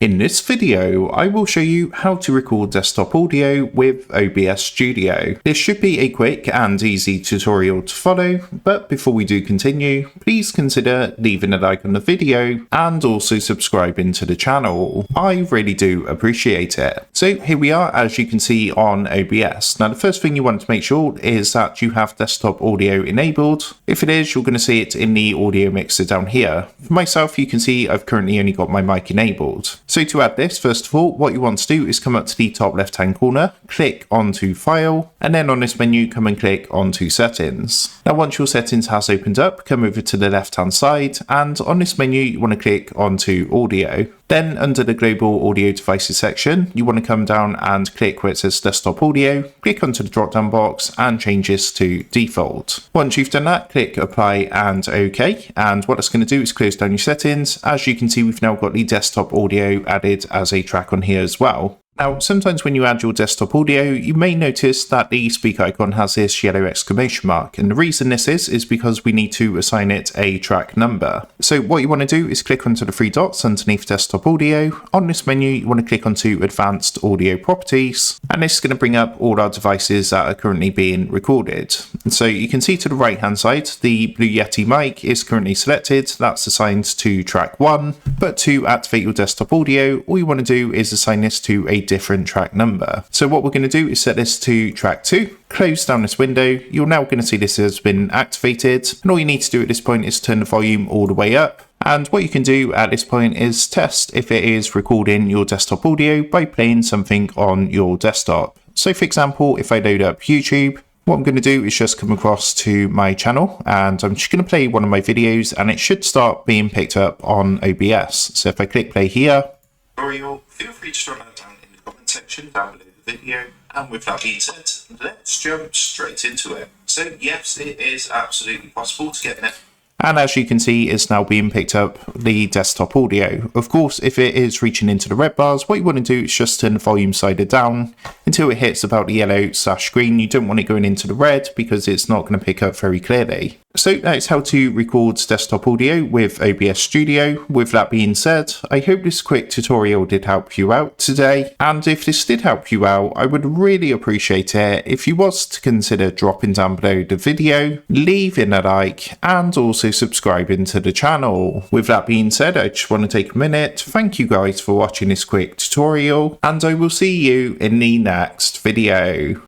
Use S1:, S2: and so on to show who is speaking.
S1: In this video, I will show you how to record desktop audio with OBS Studio. This should be a quick and easy tutorial to follow, but before we do continue, please consider leaving a like on the video and also subscribing to the channel. I really do appreciate it. So here we are, as you can see on OBS. Now the first thing you want to make sure is that you have desktop audio enabled. If it is, you're going to see it in the audio mixer down here. For myself, you can see I've currently only got my mic enabled. So to add this, first of all, what you want to do is come up to the top left hand corner, click onto File, and then on this menu, come and click onto Settings. Now once your settings has opened up, come over to the left hand side, and on this menu, you want to click onto Audio. Then under the Global Audio Devices section, you want to come down and click where it says Desktop Audio, click onto the drop down box and change this to Default. Once you've done that, click Apply and OK. And what that's going to do is close down your settings. As you can see, we've now got the desktop audio added as a track on here as well. Now, sometimes when you add your desktop audio, you may notice that the speak icon has this yellow exclamation mark. And the reason this is because we need to assign it a track number. So what you want to do is click onto the three dots underneath desktop audio. On this menu, you want to click onto advanced audio properties. And this is going to bring up all our devices that are currently being recorded. And so you can see to the right hand side, the Blue Yeti mic is currently selected. That's assigned to track 1. But to activate your desktop audio, all you want to do is assign this to a different track number. So what we're going to do is set this to track 2, close down this window. You're now going to see this has been activated, and all you need to do at this point is turn the volume all the way up. And what you can do at this point is test if it is recording your desktop audio by playing something on your desktop. So for example, if I load up YouTube, what I'm going to do is just come across to my channel and I'm just going to play one of my videos and it should start being picked up on OBS. So if I click play here, feel free to jot that down in the comment section down below the video. And with that being said, let's jump straight into it. So yes, it is absolutely possible to get net. And as you can see, it's now being picked up the desktop audio. Of course, if it is reaching into the red bars, what you want to do is just turn the volume slider down until it hits about the yellow/green. You don't want it going into the red because it's not going to pick up very clearly. So that's how to record desktop audio with OBS Studio. With that being said, I hope this quick tutorial did help you out today. And if this did help you out, I would really appreciate it if you was to consider dropping down below the video, leaving a like, and also subscribing to the channel. With that being said, I just want to take a minute. Thank you guys for watching this quick tutorial, and I will see you in the next video.